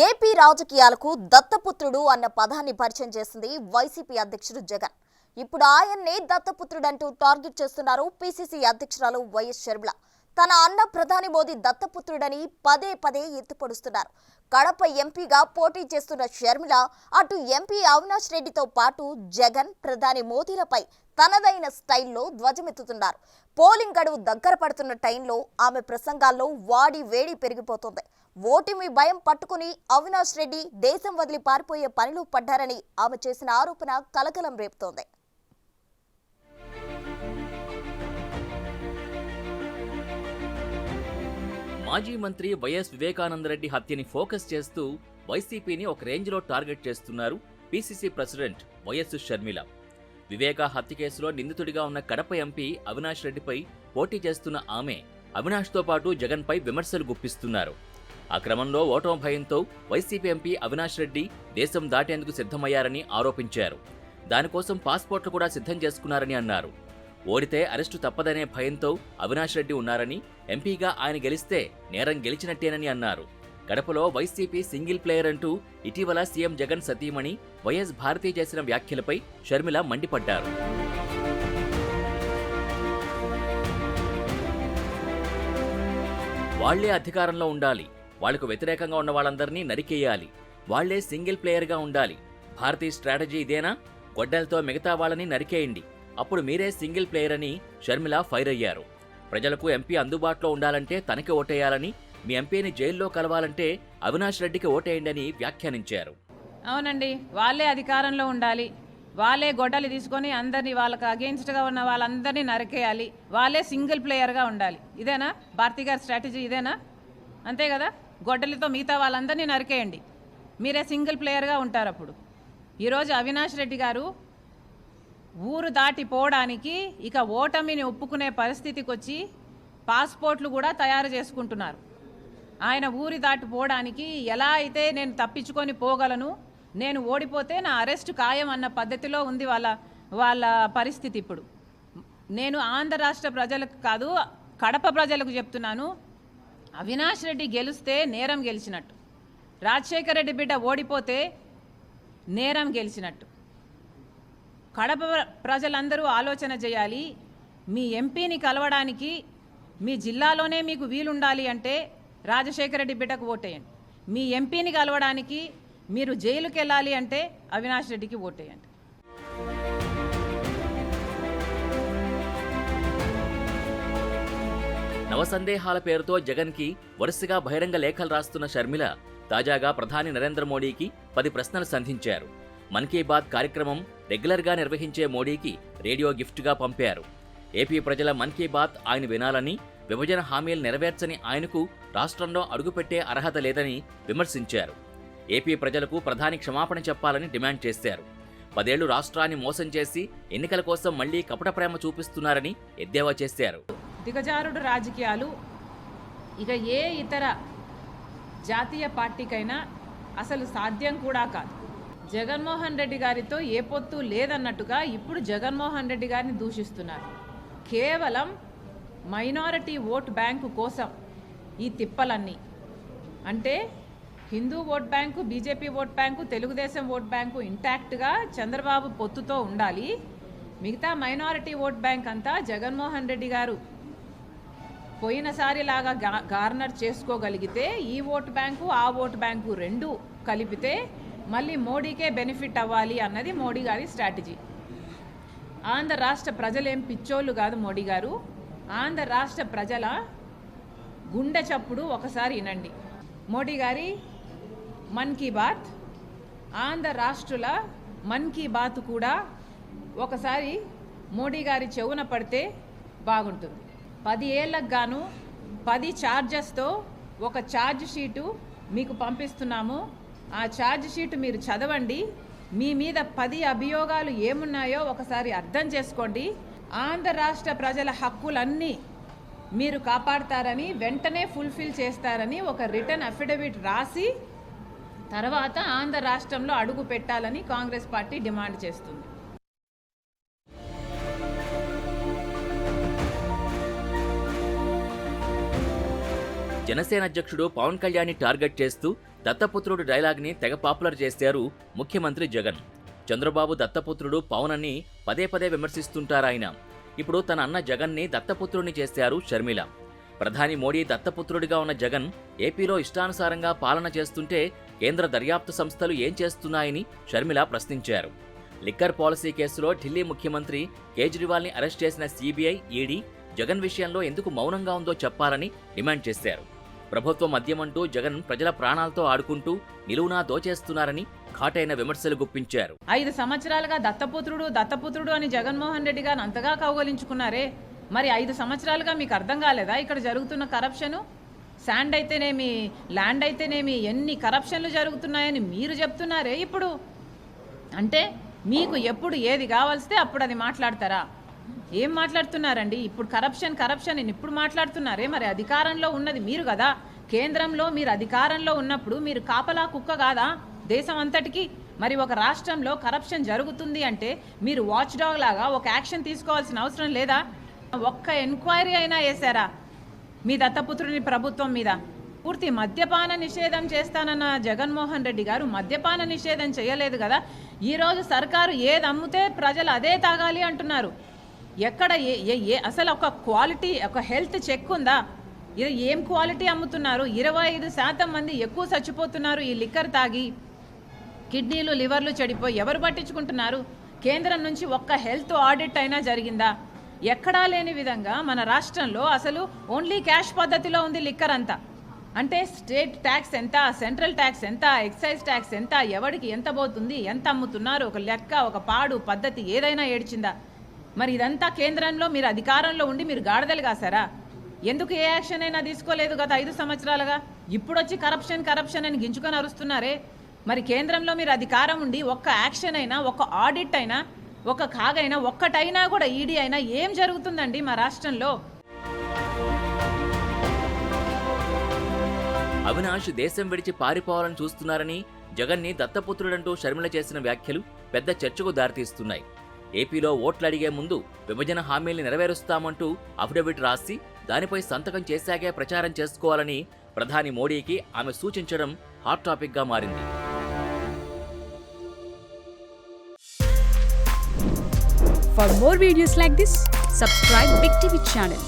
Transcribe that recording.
AP రాజకీయాలకు దత్తపుత్రుడు అన్న పదాన్ని పరిచయం చేసింది వైసీపీ అధ్యక్షుడు జగన్. ఇప్పుడు ఆయన్నే దత్తపుత్రుడంటూ టార్గెట్ చేస్తున్నారు పీసీసీ అధ్యక్షురాలు వైఎస్ షర్మిల. తన అన్న ప్రధాని మోదీ దత్తపుత్రుడని పదే పదే ఎత్తుపొడుస్తున్నారు. కడప ఎంపీగా పోటీ చేస్తున్న షర్మిల అటు ఎంపీ అవినాష్ రెడ్డితో పాటు జగన్, ప్రధాని మోదీలపై తనదైన స్టైల్లో ధ్వజమెత్తుతున్నారు. పోలింగ్ గడువు దగ్గర పడుతున్న టైంలో ఆమె ప్రసంగాల్లో వాడి వేడి పెరిగిపోతుంది. ఓటమి భయం పట్టుకుని అవినాష్ రెడ్డి దేశం వదిలి పారిపోయే పనిలో పడ్డారని ఆమె చేసిన ఆరోపణ కలకలం రేపుతోంది. మాజీ మంత్రి వైఎస్ వివేకానందరెడ్డి హత్యని ఫోకస్ చేస్తూ వైసీపీని ఒక రేంజ్లో టార్గెట్ చేస్తున్నారు PCC president YS Sharmila. Viveka హత్య కేసులో నిందితుడిగా ఉన్న కడప ఎంపీ అవినాష్ రెడ్డిపై పోటీ చేస్తున్న ఆమె అవినాష్తో పాటు జగన్పై విమర్శలు గుప్పిస్తున్నారు. ఆ క్రమంలో ఓటమి భయంతో వైసీపీ ఎంపీ అవినాష్ రెడ్డి దేశం దాటేందుకు సిద్ధమయ్యారని ఆరోపించారు. దానికోసం పాస్పోర్ట్లు కూడా సిద్ధం చేసుకున్నారని అన్నారు. ఓడితే అరెస్టు తప్పదనే భయంతో అవినాష్ రెడ్డి ఉన్నారని, ఎంపీగా ఆయన గెలిస్తే నేరం గెలిచినట్టేనని అన్నారు. కడపలో వైసీపీ సింగిల్ ప్లేయర్ అంటూ ఇటీవల సీఎం జగన్ సతీమణి వైఎస్ భారతి చేసిన వ్యాఖ్యలపై షర్మిల మండిపడ్డారు. వాళ్లే అధికారంలో ఉండాలి, వాళ్లకు వ్యతిరేకంగా ఉన్న వాళ్ళందరినీ నరికేయాలి, వాళ్లే సింగిల్ ప్లేయర్గా ఉండాలి. భారతీ స్ట్రాటజీ ఇదేనా? గొడ్డలతో మిగతా వాళ్ళని నరికేయండి, అప్పుడు మీరే సింగిల్ ప్లేయర్ అని షర్మిల ఫైర్ అయ్యారు. ప్రజలకు ఎంపీ అందుబాటులో ఉండాలంటే తనకి ఓటేయాలని, మీ ఎంపీని జైల్లో కలవాలంటే అవినాష్ రెడ్డికి ఓటేయండి అని వ్యాఖ్యానించారు. అవునండి, వాళ్ళే అధికారంలో ఉండాలి, వాళ్ళే గొడ్డలి తీసుకొని అందరినీ వాళ్ళకి అగెయిన్స్ట్గా ఉన్న వాళ్ళందరినీ నరికేయాలి, వాళ్ళే సింగిల్ ప్లేయర్గా ఉండాలి. ఇదేనా భారతి గారి స్ట్రాటజీ? ఇదేనా? అంతే కదా, గొడ్డలితో మిగతా వాళ్ళందరినీ నరికేయండి, మీరే సింగిల్ ప్లేయర్గా ఉంటారు. అప్పుడు ఈరోజు అవినాష్ రెడ్డి గారు ఊరు దాటిపోవడానికి ఇక ఓటమిని ఒప్పుకునే పరిస్థితికి వచ్చి పాస్పోర్ట్లు కూడా తయారు చేసుకుంటున్నారు. ఆయన ఊరి దాటిపోవడానికి ఎలా అయితే నేను తప్పించుకొని పోగలను, నేను ఓడిపోతే నా అరెస్టు ఖాయం అన్న పద్ధతిలో ఉంది వాళ్ళ పరిస్థితి. ఇప్పుడు నేను ఆంధ్ర రాష్ట్ర ప్రజలకు కాదు, కడప ప్రజలకు చెప్తున్నాను, అవినాష్ రెడ్డి గెలిస్తే నేరం గెలిచినట్టు, రాజశేఖర రెడ్డి బిడ్డ ఓడిపోతే నేరం గెలిచినట్టు. కడప ప్రజలందరూ ఆలోచన చేయాలి. మీ ఎంపీని కలవడానికి మీ జిల్లాలోనే మీకు వీలుండాలి అంటే రాజశేఖర రెడ్డి బిడ్డకు ఓటేయండి. మీ ఎంపీని కలవడానికి మీరు జైలుకి వెళ్ళాలి అంటే అవినాష్ రెడ్డికి ఓటేయండి. నవసందేహాల పేరుతో జగన్కి వరుసగా బహిరంగ లేఖలు రాస్తున్న షర్మిల తాజాగా ప్రధాని నరేంద్ర మోడీకి 10 ప్రశ్నలు సంధించారు. మన్ కీ బాత్ కార్యక్రమం రెగ్యులర్గా నిర్వహించే మోడీకి రేడియో గిఫ్ట్గా పంపారు. ఏపీ ప్రజల మన్ కీ బాత్ ఆయన వినాలని, విభజన హామీలు నెరవేర్చని ఆయనకు రాష్ట్రంలో అడుగుపెట్టే అర్హత లేదని విమర్శించారు. ఏపీ ప్రజలకు ప్రధాని క్షమాపణ చెప్పాలని డిమాండ్ చేశారు. 10 ఏళ్లు రాష్ట్రాన్ని మోసం చేసి ఎన్నికల కోసం మళ్లీ కపట ప్రేమ చూపిస్తున్నారని ఎద్దేవా చేశారు. దిగజారుడు రాజకీయాలు ఇక ఏ ఇతర జాతీయ పార్టీకైనా అసలు సాధ్యం కూడా కాదు. జగన్మోహన్ రెడ్డి గారితో ఏ పొత్తు లేదన్నట్టుగా ఇప్పుడు జగన్మోహన్ రెడ్డి గారిని దూషిస్తున్నారు. కేవలం మైనారిటీ ఓట్ బ్యాంకు కోసం ఈ తిప్పలన్నీ. అంటే Hindu vote bank, BJP vote bank, Telugu Desam vote bank ఇంటాక్ట్గా చంద్రబాబు పొత్తుతో ఉండాలి, మిగతా మైనారిటీ ఓట్ బ్యాంక్ అంతా జగన్మోహన్ రెడ్డి గారు పోయినసారిలాగా గార్నర్ చేసుకోగలిగితే ఈ ఓట్ బ్యాంకు ఆ ఓట్ బ్యాంకు రెండు కలిపితే మళ్ళీ మోడీకే బెనిఫిట్ అవ్వాలి అన్నది మోడీ గారి స్ట్రాటజీ. ఆంధ్ర రాష్ట్ర ప్రజలేం పిచ్చోళ్ళు కాదు మోడీ గారు. ఆంధ్ర రాష్ట్ర ప్రజల గుండె చప్పుడు ఒకసారి వినండి. మోడీ గారి మన్ కీ బాత్, ఆంధ్ర రాష్ట్రుల మన్ కీ బాత్ కూడా ఒకసారి మోడీ గారి చెవున పడితే బాగుంటుంది. 10 ఏళ్లకు గాను 10 ఛార్జెస్తో ఒక ఛార్జ్ షీటు మీకు పంపిస్తున్నాము. ఆ ఛార్జ్ షీట్ మీరు చదవండి. మీ మీద 10 అభియోగాలు ఏమున్నాయో ఒకసారి అర్థం చేసుకోండి. ఆంధ్ర రాష్ట్ర ప్రజల హక్కులన్నీ మీరు కాపాడతారని, వెంటనే ఫుల్ఫిల్ చేస్తారని ఒక రిటర్న్ అఫిడవిట్ రాసి తర్వాత ఆంధ్ర రాష్ట్రంలో అడుగు పెట్టాలని కాంగ్రెస్ పార్టీ డిమాండ్ చేస్తుంది. జనసేన అధ్యక్షుడు పవన్ కళ్యాణ్ని టార్గెట్ చేస్తూ దత్తపుత్రుడు డైలాగ్ని తెగ పాపులర్ చేశారు ముఖ్యమంత్రి జగన్. చంద్రబాబు దత్తపుత్రుడు పవన్ అని పదే పదే విమర్శిస్తుంటారాయన. ఇప్పుడు తన అన్న జగన్ని దత్తపుత్రుడిని చేశారు షర్మిల. ప్రధాని మోడీ దత్తపుత్రుడిగా ఉన్న జగన్ ఏపీలో ఇష్టానుసారంగా పాలన చేస్తుంటే కేంద్ర దర్యాప్తు సంస్థలు ఏం చేస్తున్నాయని షర్మిల ప్రశ్నించారు. లిక్కర్ పాలసీ కేసులో ఢిల్లీ ముఖ్యమంత్రి కేజ్రీవాల్ని అరెస్ట్ చేసిన సిబిఐ, ఈడీ జగన్ విషయంలో ఎందుకు మౌనంగా ఉందో చెప్పాలని డిమాండ్ చేశారు. ప్రభుత్వ మద్యమంటూ జగన్ ప్రజల ప్రాణాలతో ఆడుకుంటూ నిలువునా దోచేస్తున్నారని ఘాటైన విమర్శలు గుప్పించారు. 5 సంవత్సరాలుగా దత్తపుత్రుడు అని జగన్మోహన్ రెడ్డి గారు అంతగా కౌగలించుకున్నారే, మరి 5 సంవత్సరాలుగా మీకు అర్థం కాలేదా ఇక్కడ జరుగుతున్న కరప్షను? శాండ్ అయితేనేమి, ల్యాండ్ అయితేనేమి, ఎన్ని కరప్షన్లు జరుగుతున్నాయని మీరు చెప్తున్నారే ఇప్పుడు. అంటే మీకు ఎప్పుడు ఏది కావాల్స్తే అప్పుడు అది మాట్లాడతారా? ఏం మాట్లాడుతున్నారండి? ఇప్పుడు కరప్షన్ ఇప్పుడు మాట్లాడుతున్నారే. మరి అధికారంలో ఉన్నది మీరు కదా, కేంద్రంలో మీరు అధికారంలో ఉన్నప్పుడు మీరు కాపలా కుక్క కాదా దేశం అంతటికి? మరి ఒక రాష్ట్రంలో కరప్షన్ జరుగుతుంది అంటే మీరు వాచ్ డాగ్ లాగా ఒక యాక్షన్ తీసుకోవాల్సిన అవసరం లేదా? ఒక్క ఎంక్వైరీ అయినా వేశారా మీ దత్తపుత్రుని ప్రభుత్వం మీద? పూర్తి మద్యపాన నిషేధం చేస్తానన్న జగన్మోహన్ రెడ్డి గారు మద్యపాన నిషేధం చేయలేదు కదా. ఈరోజు సర్కారు ఏది అమ్ముతే ప్రజలు అదే తాగాలి అంటున్నారు. ఎక్కడ అసలు ఒక క్వాలిటీ, ఒక హెల్త్ చెక్ ఉందా? ఇది ఏం క్వాలిటీ అమ్ముతున్నారు? 25% మంది ఎక్కువ చచ్చిపోతున్నారు ఈ లిక్కర్ తాగి. కిడ్నీలు, లివర్లు చెడిపోయి ఎవరు పట్టించుకుంటున్నారు? కేంద్రం నుంచి ఒక్క హెల్త్ ఆడిట్ అయినా జరిగిందా? ఎక్కడా లేని విధంగా మన రాష్ట్రంలో అసలు ఓన్లీ క్యాష్ పద్ధతిలో ఉంది లిక్కర్ అంతా. అంటే స్టేట్ ట్యాక్స్ ఎంత, సెంట్రల్ ట్యాక్స్ ఎంత, ఎక్సైజ్ ట్యాక్స్ ఎంత, ఎవరికి ఎంత పోతుంది, ఎంత అమ్ముతున్నారు, ఒక లెక్క, ఒక పాడు పద్ధతి ఏదైనా ఏడ్చిందా? మరి ఇదంతా కేంద్రంలో మీరు అధికారంలో ఉండి మీరు గాడిదలు కాసారా? ఎందుకు ఏ యాక్షన్ అయినా తీసుకోలేదు గత 5 సంవత్సరాలుగా? ఇప్పుడు వచ్చి కరప్షన్ అని గించుకొని అరుస్తున్నారే. మరి కేంద్రంలో మీరు అధికారం ఉండి ఒక్క యాక్షన్ అయినా, ఒక్క ఆడిట్ అయినా, ఒక కాగైనా, ఒక్కటైనా కూడా ఈడీ అయినా ఏం జరుగుతుందండి మా రాష్ట్రంలో? అవినాష్ దేశం విడిచి పారిపోవాలని చూస్తున్నారని జగన్ని దత్తపుత్రుడంటూ షర్మిల చేసిన వ్యాఖ్యలు పెద్ద చర్చకు దారితీస్తున్నాయి. ఏపీలో ఓట్లు అడిగే ముందు విభజన హామీల్ని నెరవేరుస్తామంటూ అఫిడవిట్ రాసి దానిపై సంతకం చేశాకే ప్రచారం చేసుకోవాలని ప్రధాని మోడీకి ఆమె సూచించడం హాట్ టాపిక్గా మారింది. For more videos like this, subscribe Big TV channel.